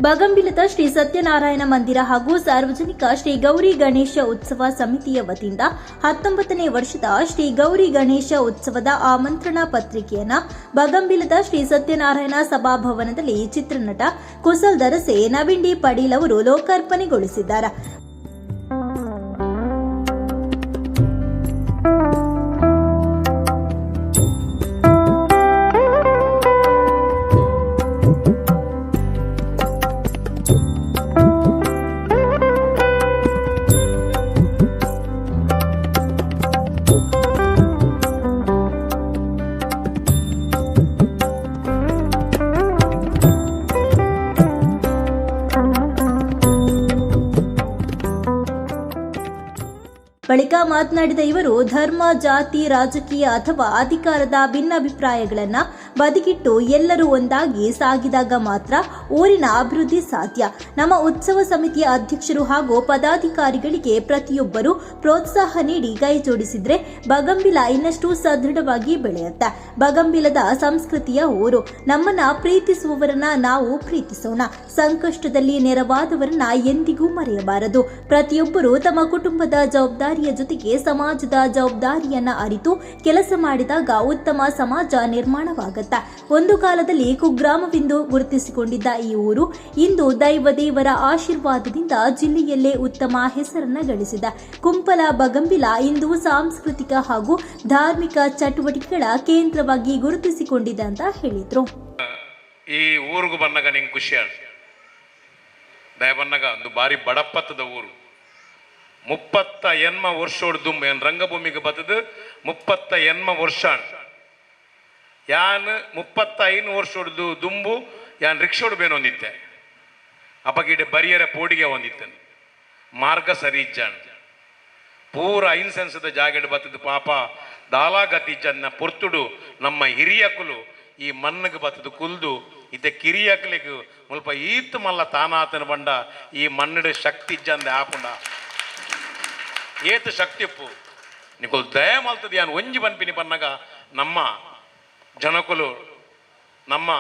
ಬಗಂಬಿಲದ ಶ್ರೀ ಸತ್ಯನಾರಾಯಣ ಮಂದಿರ ಹಾಗೂ ಸಾರ್ವಜನಿಕ ಶ್ರೀ ಗೌರಿ ಗಣೇಶ ಉತ್ಸವ ಸಮಿತಿಯ ವತಿಯಿಂದ 19ನೇ ವರ್ಷದ ಶ್ರೀ ಗೌರಿ ಗಣೇಶ ಉತ್ಸವದ ಆಮಂತ್ರಣ ಪತ್ರಿಕೆಯನ್ನು ಬಗಂಬಿಲದ ಶ್ರೀ ಸತ್ಯನಾರಾಯಣ ಸಭಾಭವನದಲ್ಲಿ ಚಿತ್ರನಟ ಕುಸಲ್ ದರಸೆ ನವೀನ್ ಡಿ ಪಡೀಲ್ ಅವರು ಲೋಕಾರ್ಪಣೆಗೊಳಿಸಿದ್ದಾರೆ. ಬಳಿಕ ಮಾತನಾಡಿದ ಇವರು ಧರ್ಮ, ಜಾತಿ, ರಾಜಕೀಯ ಅಥವಾ ಅಧಿಕಾರದ ಭಿನ್ನಾಭಿಪ್ರಾಯಗಳನ್ನು ಬದಿಗಿಟ್ಟು ಎಲ್ಲರೂ ಒಂದಾಗಿ ಸಾಗಿದಾಗ ಮಾತ್ರ ಊರಿನ ಅಭಿವೃದ್ಧಿ ಸಾಧ್ಯ. ನಮ್ಮ ಉತ್ಸವ ಸಮಿತಿಯ ಅಧ್ಯಕ್ಷರು ಹಾಗೂ ಪದಾಧಿಕಾರಿಗಳಿಗೆ ಪ್ರತಿಯೊಬ್ಬರು ಪ್ರೋತ್ಸಾಹ ನೀಡಿ ಕೈ ಜೋಡಿಸಿದ್ರೆ ಬಗಂಬಿಲ ಇನ್ನಷ್ಟು ಸದೃಢವಾಗಿ ಬೆಳೆಯುತ್ತೆ. ಬಗಂಬಿಲದ ಸಂಸ್ಕೃತಿಯ ಊರು. ನಮ್ಮನ್ನ ಪ್ರೀತಿಸುವವರನ್ನ ನಾವು ಪ್ರೀತಿಸೋಣ. ಸಂಕಷ್ಟದಲ್ಲಿ ನೆರವಾದವರನ್ನ ಎಂದಿಗೂ ಮರೆಯಬಾರದು. ಪ್ರತಿಯೊಬ್ಬರು ತಮ್ಮ ಕುಟುಂಬದ ಜವಾಬ್ದಾರಿಯ ಜೊತೆಗೆ ಸಮಾಜದ ಜವಾಬ್ದಾರಿಯನ್ನ ಅರಿತು ಕೆಲಸ ಮಾಡಿದಾಗ ಉತ್ತಮ ಸಮಾಜ ನಿರ್ಮಾಣವಾಗುತ್ತೆ. ಒಂದು ಕಾಲದಲ್ಲಿ ಕುಗ್ರಾಮವೆಂದು ಗುರುತಿಸಿಕೊಂಡಿದ್ದ ಈ ಊರು ಇಂದು ದೈವ ದೇವರ ಆಶೀರ್ವಾದದಿಂದ ಜಿಲ್ಲೆಯಲ್ಲೇ ಉತ್ತಮ ಹೆಸರನ್ನ ಗಳಿಸಿದೆ. ಕುಂಪಲ ಬಗಂಬಿಲ ಇಂದು ಸಾಂಸ್ಕೃತಿಕ ಹಾಗೂ ಧಾರ್ಮಿಕ ಚಟುವಟಿಕೆಗಳ ಕೇಂದ್ರವಾಗಿ ಗುರುತಿಸಿಕೊಂಡಿದೆ ಅಂತ ಹೇಳಿದ್ರು. ಈ ಊರಿಗೂ ಬಂದಾಗ ನಿಂಗೆ ಖುಷಿ ಆಯ್ತು. ಬಂದಾಗ ಒಂದು ಬಾರಿ ಬಡಪತ್ತದ ಊರು. 30 ವರ್ಷ ದುಂಬು ಏನು ರಂಗಭೂಮಿಗೆ ಬತ್ತದು 30 ವರ್ಷ. ಯಾನ್ 35 ವರ್ಷ ಹೊಡೆದು ದುಂಬು ಯಾನ್ ರಿಕ್ಷೋಡ್ ಬೇನು ಹೊಂದಿತ್ತೆ. ಅಪಗಿಡೆ ಬರಿಯರ ಪೋಡಿಗೆ ಹೊಂದಿತ್ತೇನೆ. ಮಾರ್ಗ ಸರಿ ಇಜ್ಜಾನ್ ಪೂರ ಐನ್ಸೆನ್ಸದ ಜಾಗೆಡ್ ಬತ್ತದು ಪಾಪ ದಾಲಾಗತಿಜ್ಜನ್ನ ಪೊರ್ತುಡು ನಮ್ಮ ಹಿರಿಯಕುಲು ಈ ಮಣ್ಣಿಗೆ ಬತ್ತದು ಕುಲ್ದು ಇತ್ತೆ ಕಿರಿಯಕಲಿಗೆ ಸ್ವಲ್ಪ ಈತ್ ಮಲ್ಲ ತಾನಾತನ ಬಂಡ ಈ ಮಣ್ಣಿಡ ಶಕ್ತಿ ಇಜ್ಜಂದೆ ಆಪುಂಡ ಏತ್ ಶಕ್ತಿಪ್ಪು ನಿಕುಲ್ ದಯ ಮಲ್ತದ ಯಾನ್ ಒಂಜಿ ಬನ್ಪಿನಿ ಬನ್ನಾಗ ನಮ್ಮ ಜನಕುಲು ನಮ್ಮ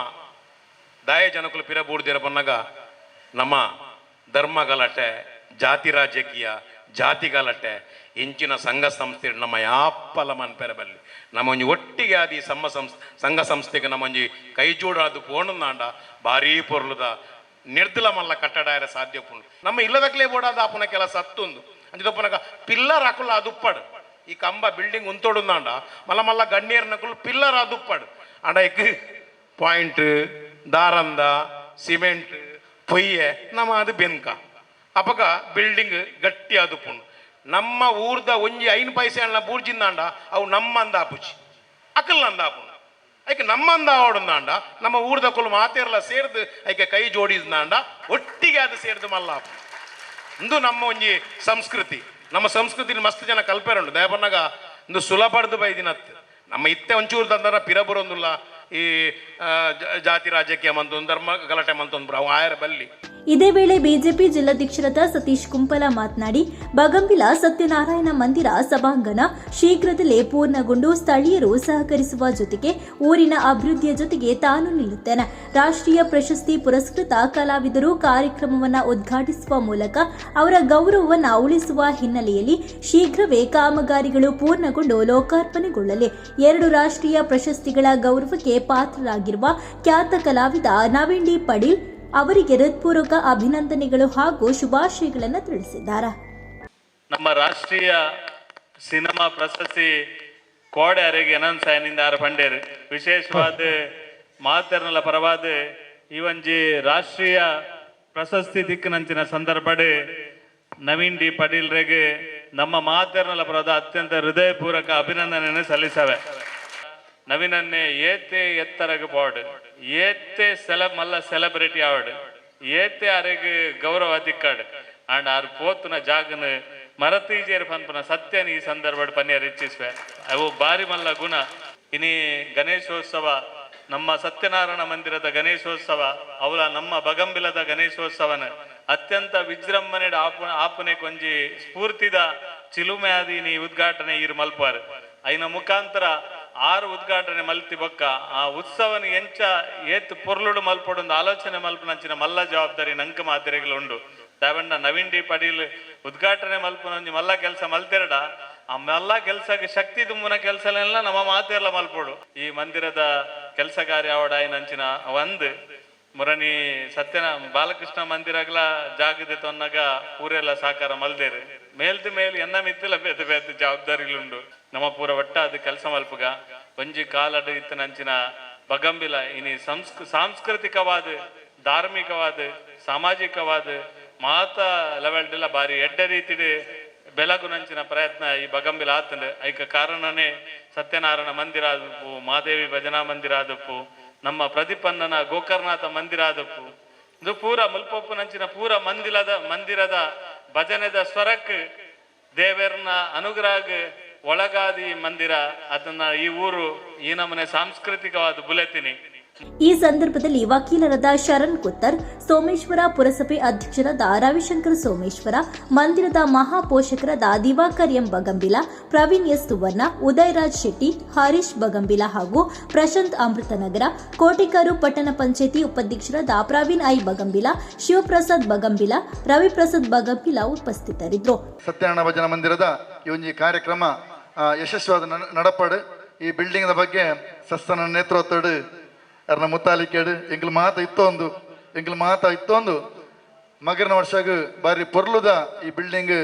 ದಯ ಜನಕುಲು ಪಿರಬೂಡ್ದಿರ ಬನ್ನಾಗ ನಮ್ಮ ಧರ್ಮ ಗಲಾಟೆ, ಜಾತಿ ರಾಜಕೀಯ, ಜಾತಿ ಗಲಾಟೆ ಇಂಚಿನ ಸಂಘ ಸಂಸ್ಥೆ ನಮ್ಮ ಯಾಪ್ಪಲ ಮನ್ಪೆರಬಲ್ಲಿ ನಮ್ಮ ಒಂಜಿ ಒಟ್ಟಿಗೆ ಆದಿ ಸಂಘ ಸಂಸ್ಥೆಗೆ ನಮ್ಮ ಒಂಜಿ ಕೈ ಜೋಡಾದು ಪೋಣಂದಾಂಡ ಭಾರೀ ಪೊರ್ಲುದ ನಿರ್ದಲ ಮಲ್ಲ ಕಟ್ಟಡ ಸಾಧ್ಯ ಪುಂಡು. ನಮ್ಮ ಇಲ್ಲದಕ್ಲೇ ಬೋಡಾದ ಆಪುನ ಕೆಲಸ ಹತ್ತೊಂದು ಅಂಜದಪ್ಪನಾಗ ಪಿಲ್ಲರ್ ಹಾಕುಲ್ಲ ಅದುಪ್ಪಡು. ಈ ಕಂಬ ಬಿಲ್ಡಿಂಗ್ ಉಂತೋಡುಂದಾಂಡ ಮಲ್ಲ ಮಲ್ಲ ಗಣ್ಯರ್ ನಕುಲು ಪಿಲ್ಲರ್ ಅದುಪ್ಪಡು ಅಂಡ ಇಕ್ ಪಾಯಿಂಟ್ ದಾರಂದ ಸಿಮೆಂಟ್ ಪೊಯ್ಯೆ ನಮ್ಮ ಅದು ಬೆನ್ಕ ಅಪಗ ಬಿಲ್ಡಿಂಗ್ ಗಟ್ಟಿ ಅದುಪ್ಪುಂಡು. ನಮ್ಮ ಊರ್ದ ಒಂಜಿ 5 ಪೈಸೆ ಅಣ್ಣ ಬೂರ್ಜಿಂದಾಂಡ ಅವು ನಮ್ಮಂದ ಆಪುಚಿ ಅಕಲ್ನಂದ ಆಪುಂಡು ಐಕೆ ನಮ್ಮಂದ ಆವಡುಂದಾಂಡ ನಮ್ಮ ಊರ್ದ ಕುಲು ಮಾತೆರ್ಲ ಸೇರ್ದು ಐಕೆ ಕೈ ಜೋಡಿಸ್ದಾಂಡ ಒಟ್ಟಿಗೆ ಅದು ಸೇರ್ದು ಮಲ್ಲ ಆಪು ಇಂದು ನಮ್ಮ ಒಂಜಿ ಸಂಸ್ಕೃತಿ. ನಮ್ಮ ಸಂಸ್ಕೃತಿ ಮಸ್ತ್ ಜನ ಕಲ್ಪೆರುಂಡು ದಯಪನ್ನಾಗ ಇಂದು ಸುಲಭಡ್ದು ಬೈದಿನ ನಮ್ಮ ಇತ್ತೆ ಒಂಚೂರು ತಂದ್ರ ಪಿರಬುರೊಂದುಲ್ಲ ಈ ಜಾತಿ ರಾಜಕೀಯ ಮಂತೊಂದು ಧರ್ಮ ಗಲಾಟೆ ಮಂತೊಂದು ಅವು ಆಯರ ಬಲ್ಲಿ. ಇದೇ ವೇಳೆ ಬಿಜೆಪಿ ಜಿಲ್ಲಾಧ್ಯಕ್ಷರಾದ ಸತೀಶ್ ಕುಂಪಲ ಮಾತನಾಡಿ ಬಗಂಬಿಲ ಸತ್ಯನಾರಾಯಣ ಮಂದಿರ ಸಭಾಂಗಣ ಶೀಘ್ರದಲ್ಲೇ ಪೂರ್ಣಗೊಂಡು ಸ್ಥಳೀಯರು ಸಹಕರಿಸುವ ಜೊತೆಗೆ ಊರಿನ ಅಭಿವೃದ್ಧಿಯ ಜೊತೆಗೆ ತಾನು ನಿಲ್ಲುತ್ತೇನೆ. ರಾಷ್ಟ್ರೀಯ ಪ್ರಶಸ್ತಿ ಪುರಸ್ಕೃತ ಕಲಾವಿದರು ಕಾರ್ಯಕ್ರಮವನ್ನು ಉದ್ಘಾಟಿಸುವ ಮೂಲಕ ಅವರ ಗೌರವವನ್ನು ಉಳಿಸುವ ಹಿನ್ನೆಲೆಯಲ್ಲಿ ಶೀಘ್ರವೇ ಕಾಮಗಾರಿಗಳು ಪೂರ್ಣಗೊಂಡು ಲೋಕಾರ್ಪಣೆಗೊಳ್ಳಲಿ. 2 ರಾಷ್ಟ್ರೀಯ ಪ್ರಶಸ್ತಿಗಳ ಗೌರವಕ್ಕೆ ಪಾತ್ರರಾಗಿರುವ ಖ್ಯಾತ ಕಲಾವಿದ ನವೀನ್ ಡಿ ಪಡೀಲ್ ಅವರಿಗೆ ಹೃತ್ಪೂರ್ವಕ ಅಭಿನಂದನೆಗಳು ಹಾಗೂ ಶುಭಾಶಯಗಳನ್ನು ತಿಳಿಸಿದ್ದಾರೆ. ನಮ್ಮ ರಾಷ್ಟ್ರೀಯ ಸಿನಿಮಾ ಪ್ರಶಸ್ತಿ ಕೋಡೆ ಅರೆಗೆ ಎನನ್ ಸಾಯನಿಂದ ಪಂಡೇರು ವಿಶೇಷವಾದ ಮಾತರ್ನಲ ಪರವಾದ ಈ ಒಂಜಿ ರಾಷ್ಟ್ರೀಯ ಪ್ರಶಸ್ತಿ ದಿಕ್ಕಿನಂಚಿನ ಸಂದರ್ಭಡ್ ನವೀನ್ ಡಿ ಪಡೀಲ್ ರೆಗೆ ನಮ್ಮ ಮಾತರ್ನಲ ಪರದ ಅತ್ಯಂತ ಹೃದಯಪೂರ್ವಕ ಅಭಿನಂದನೆ ಸಲ್ಲಿಸವೆ. ನವೀನನ್ನೇ ಏತೆ ಎತ್ತರಗೆ ಬೋರ್ಡ್ ಏತೆ ಮಲ್ಲ ಸೆಲೆಬ್ರಿಟಿ ಆವಡ್ ಏತೆ ಅರೆಗೆ ಗೌರವ ದಿಕ್ಕಾಡ್ ಅಂಡ್ ಆರ್ ಪೋತುನ ಜಾಗನ ಮರತೀಜೇರ್ ಪನ್ಪನ ಸತ್ಯನ ಈ ಸಂದರ್ಭ ಪನ್ಯ ಹೆಚ್ಚಿಸ್ವೆ ಅವು ಬಾರಿ ಮಲ್ಲ ಗುಣ. ಇನಿ ಗಣೇಶೋತ್ಸವ ನಮ್ಮ ಸತ್ಯನಾರಾಯಣ ಮಂದಿರದ ಗಣೇಶೋತ್ಸವ ಅವಳ ನಮ್ಮ ಬಗಂಬಿಲದ ಗಣೇಶೋತ್ಸವನ ಅತ್ಯಂತ ವಿಜೃಂಭಣೆ ಆಪನೆ ಕೊಂಜಿ ಸ್ಫೂರ್ತಿದ ಚಿಲುಮೆ ಆದೀನಿ ಉದ್ಘಾಟನೆ ಇರು ಮಲ್ಪಾರ್ ಐನ ಮುಖಾಂತರ ಆರು ಉದ್ಘಾಟನೆ ಮಲ್ತಿ ಬೊಕ್ಕ ಆ ಉತ್ಸವನ ಎಂಚ ಏತ್ ಪೊರ್ಲುಡು ಮಲ್ಪೊಡು ಆಲೋಚನೆ ಮಲ್ಪನಂಚಿನ ಮಲ್ಲ ಜವಾಬ್ದಾರಿ ನಂಕ ಮಾತಿರೆಗಳು ದಾವಂಡ ನವೀನ್ ಡಿ ಪಾಟೀಲ್ ಉದ್ಘಾಟನೆ ಮಲ್ಪನಂಜಿ ಮಲ್ಲ ಕೆಲಸ ಮಲ್ತೆರಡ ಆ ಮಲ್ಲ ಕೆಲ್ಸಕ್ಕೆ ಶಕ್ತಿ ತುಂಬುನ ಕೆಲಸಲೆಲ್ಲ ನಮ್ಮ ಮಾತೆಲ್ಲ ಮಲ್ಪೋಡು ಈ ಮಂದಿರದ ಕೆಲಸ ಕಾರ್ಯ ಅವಡಾಯಿನಂಚಿನ ಒಂದು ಮುರಣಿ ಸತ್ಯನ ಬಾಲಕೃಷ್ಣ ಮಂದಿರಗಳ ಜಾಗದ ತೊನ್ನಗ ಊರೆಲ್ಲ ಸಾಕಾರ ಮಲ್ದೇರು ಮೇಲ್ದು ಮೇಲ್ ಎನ್ನ ಮಿತ್ತಿಲ ಬೇದ ಬೇದ ಜವಾಬ್ದಾರಿಗಳುಂಡು ನಮ್ಮ ಪೂರ ಒಟ್ಟ ಅದು ಕೆಲಸ ಮಲ್ಪಗ ಒಂಜಿ ಕಾಲಡು ಇತ್ತನಂಚಿನ ಬಗಂಬಿಲ ಇನಿ ಸಾಂಸ್ಕೃತಿಕವಾದ ಧಾರ್ಮಿಕವಾದ ಸಾಮಾಜಿಕವಾದ ಮಾತ ಲೆವೆಲ್ಡೆಲ್ಲ ಬಾರಿ ಎಡ್ಡ ರೀತಿಡ್ ಬೆಳಗುನಂಚಿನ ಪ್ರಯತ್ನ ಈ ಬಗಂಬಿಲ ಆತಂಡೆ ಐಕ ಕಾರಣನೇ ಸತ್ಯನಾರಾಯಣ ಮಂದಿರ ಆದಪ್ಪು ಮಾದೇವಿ ಭಜನಾ ಮಂದಿರ ಆದಪ್ಪು ನಮ್ಮ ಪ್ರದೀಪಣ್ಣನ ಗೋಕರ್ಣನಾಥ ಮಂದಿರ ಆದಪ್ಪು ಇದು ಪೂರ ಮುಲ್ಪಪ್ಪನಂಚಿನ ಪೂರ ಮಂದಿರದ ಭಜನೆದ ಸ್ವರಕ್ ದೇವರನ್ನ ಅನುಗ್ರಹ ಒಳಗಾದಿ ಮಂದಿರ ಅದನ್ನ ಈ ಊರು ಈ ನಮ್ಮನೆ ಸಾಂಸ್ಕೃತಿಕವಾದ ಬುಲೆತಿನಿ. ಈ ಸಂದರ್ಭದಲ್ಲಿ ವಕೀಲರಾದ ಶರಣ್ ಕುತ್ತರ್, ಸೋಮೇಶ್ವರ ಪುರಸಭೆ ಅಧ್ಯಕ್ಷರಾದ ರವಿಶಂಕರ್ ಸೋಮೇಶ್ವರ, ಮಂದಿರದ ಮಹಾಪೋಷಕರಾದ ದಿವಾಕರ್ ಎಂ ಬಗಂಬಿಲ, ಪ್ರವೀಣ್ ಎಸ್ ಸುವರ್ಣ, ಉದಯರಾಜ್ ಶೆಟ್ಟಿ, ಹರೀಶ್ ಬಗಂಬಿಲ ಹಾಗೂ ಪ್ರಶಾಂತ್ ಅಮೃತನಗರ, ಕೋಟೆಕಾರು ಪಟ್ಟಣ ಪಂಚಾಯಿತಿ ಉಪಾಧ್ಯಕ್ಷರಾದ ಪ್ರವೀಣ್ ಐ ಬಗಂಬಿಲ, ಶಿವಪ್ರಸಾದ್ ಬಗಂಬಿಲ, ರವಿಪ್ರಸಾದ್ ಬಗಂಬಿಲ ಉಪಸ್ಥಿತರಿದ್ದರು. ಸತ್ಯನಾರಾಯಣ ಭಜನಾ ಮಂದಿರದ ಈ ಒಂದು ಕಾರ್ಯಕ್ರಮ ಯಶಸ್ವಿಯಾದ ನಡಪಡು ಈ ಬಿಲ್ಡಿಂಗ್ ಬಗ್ಗೆ ಸಸ್ತನ ನೇತೃತ್ವಡು ಅರ್ನ ಮುತ್ತಾಲಿಕೇಡು ಎಂಗ್ಲ ಮಾತ ಇತ್ತೊಂದು ಮಗರಿನ ವರ್ಷಗ ಬಾರಿ ಪೊರ್ಲುದ ಈ ಬಿಲ್ಡಿಂಗ್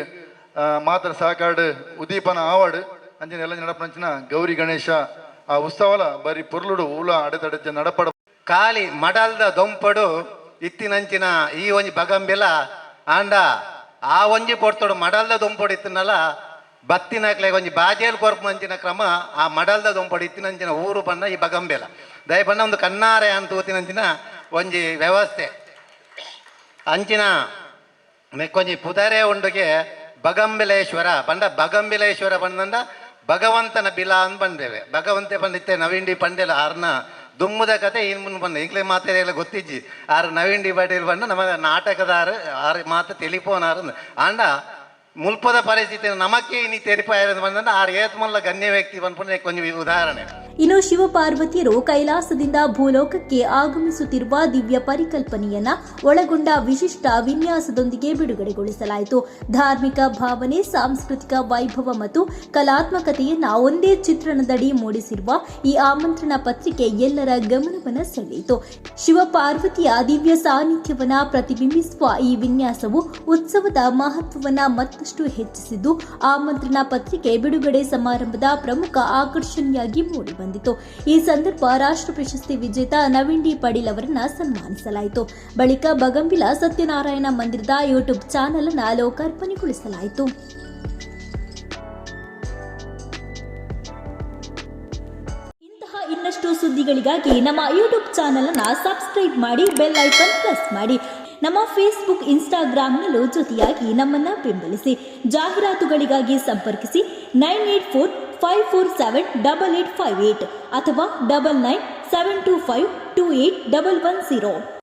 ಮಾತನ ಸಾಕಾಡು ಉದೀಪನ ಆವಾಡು ಅಂಚಿನ ಎಲ್ಲ ನಡಪಂಚಿನ ಗೌರಿ ಗಣೇಶ ಆ ಉತ್ಸವಲ ಬಾರಿ ಪೊರ್ಲುಡು ಊಲ ಅಡೆತಡೆಚ್ಚ ನಡಪಡ ಕಾಲಿ ಮಡಲ್ದ ದೊಂಪಡು ಇತ್ತಿನಂಚಿನ ಈ ಒಂಜಿ ಬಗಂಬೆಲ ಆಂಡ ಆ ಒಂಜಿ ಪೊರ್ತೋಡು ಮಡಲ್ದ ದೊಂಪಡು ಇತ್ತಿನಲ್ಲ ಬತ್ತಿನಕ್ಲೆ ಒಂಜಿ ಬಾಜೇಲ್ ಕೊರ್ಪು ಅಂಚಿನ ಕ್ರಮ ಆ ಮಡಲ್ದ ದೊಂಪಡು ಇತ್ತಿನಂಚಿನ ಊರು ಬಣ್ಣ ಈ ಬಗಂಬೆಲ ದಯಪಣ್ಣ ಒಂದು ಕಣ್ಣಾರೆ ಅಂತ ಊತಿನಂಚಿನ ಒಂಜಿ ವ್ಯವಸ್ಥೆ ಅಂಚಿನ ಮೆಕ್ಕೊಂಜಿ ಪುದರೆ ಉಂಡುಗೆ ಬಗಂಬೆಲೇಶ್ವರ ಬಂದಂಡ ಭಗವಂತನ ಬಿಲ ಅಂತ ಬಂದೇವೆ ಭಗವಂತೆ ಬಂದಿತ್ತೆ ನವೀನ್ ಡಿ ಪಂಡೆಲ ಆರ್ನ ದುಮ್ಮದ ಕತೆ ಇನ್ ಮುಂದೆ ಬಂದ ಈಗಲೇ ಮಾತೆಲ್ಲ ಗೊತ್ತಿಜ್ಜಿ ಆರು ನವೀನ್ ಡಿ ಪಾಟೀಲ್ ಬಂದು ನಮಗೆ ನಾಟಕದಾರ ಆರು ಮಾತು ತಿಳಿಪೋನಾರು ಆಂಡ ಮುಲ್ಪದ ಪರಿಸ್ಥಿತಿ ನಮಕ್ಕೆ ಇನಿ ತೆರಿಪಾಯ ಬಂದ ಆರು ಏತ್ಮಲ್ಲ ಗಣ್ಯ ವ್ಯಕ್ತಿ ಬಂದ್ಬಿಟ್ಟು ಕೊಂಚ ಉದಾಹರಣೆ. ಇನ್ನು ಶಿವಪಾರ್ವತಿಯರು ಕೈಲಾಸದಿಂದ ಭೂಲೋಕಕ್ಕೆ ಆಗಮಿಸುತ್ತಿರುವ ದಿವ್ಯ ಪರಿಕಲ್ಪನೆಯನ್ನ ಒಳಗೊಂಡ ವಿಶಿಷ್ಟ ವಿನ್ಯಾಸದೊಂದಿಗೆ ಬಿಡುಗಡೆಗೊಳಿಸಲಾಯಿತು. ಧಾರ್ಮಿಕ ಭಾವನೆ, ಸಾಂಸ್ಕೃತಿಕ ವೈಭವ ಮತ್ತು ಕಲಾತ್ಮಕತೆಯನ್ನ ಒಂದೇ ಚಿತ್ರಣದಡಿ ಮೂಡಿಸಿರುವ ಈ ಆಮಂತ್ರಣ ಪತ್ರಿಕೆ ಎಲ್ಲರ ಗಮನವನ್ನು ಸೆಳೆಯಿತು. ಶಿವಪಾರ್ವತಿಯ ದಿವ್ಯ ಸಾನ್ನಿಧ್ಯವನ್ನ ಪ್ರತಿಬಿಂಬಿಸುವ ಈ ವಿನ್ಯಾಸವು ಉತ್ಸವದ ಮಹತ್ವವನ್ನ ಮತ್ತಷ್ಟು ಹೆಚ್ಚಿಸಿದ್ದು ಆಮಂತ್ರಣ ಪತ್ರಿಕೆ ಬಿಡುಗಡೆ ಸಮಾರಂಭದ ಪ್ರಮುಖ ಆಕರ್ಷಣೆಯಾಗಿ ಮೂಡಿಬಂದಿತು. ಈ ಸಂದರ್ಭ ರಾಷ್ಟ್ರ ಪ್ರಶಸ್ತಿ ವಿಜೇತ ನವೀನ್ ಡಿ ಪಾಟೀಲ್ ಅವರನ್ನ ಸನ್ಮಾನಿಸಲಾಯಿತು. ಬಳಿಕ ಬಗಂಬಿಲ ಸತ್ಯನಾರಾಯಣ ಮಂದಿರದ ಯೂಟ್ಯೂಬ್ ಚಾನೆಲ್ ಅನ್ನು ಲೋಕಾರ್ಪಣೆಗೊಳಿಸಲಾಯಿತು. ಇಂತಹ ಇನ್ನಷ್ಟು ಸುದ್ದಿಗಳಿಗಾಗಿ ನಮ್ಮ ಯೂಟ್ಯೂಬ್ ಚಾನೆಲ್ ಅನ್ನು ಸಬ್ಸ್ಕ್ರೈಬ್ ಮಾಡಿ, ಬೆಲ್ ಐಕಾನ್ ಪ್ರೆಸ್ ಮಾಡಿ. ನಮ್ಮ ಫೇಸ್ಬುಕ್, ಇನ್ಸ್ಟಾಗ್ರಾಂನಲ್ಲೂ ಜೊತೆಯಾಗಿ ನಮ್ಮನ್ನು ಬೆಂಬಲಿಸಿ. ಜಾಹೀರಾತುಗಳಿಗಾಗಿ ಸಂಪರ್ಕಿಸಿ 9845478858 ಅಥವಾ 9972528110.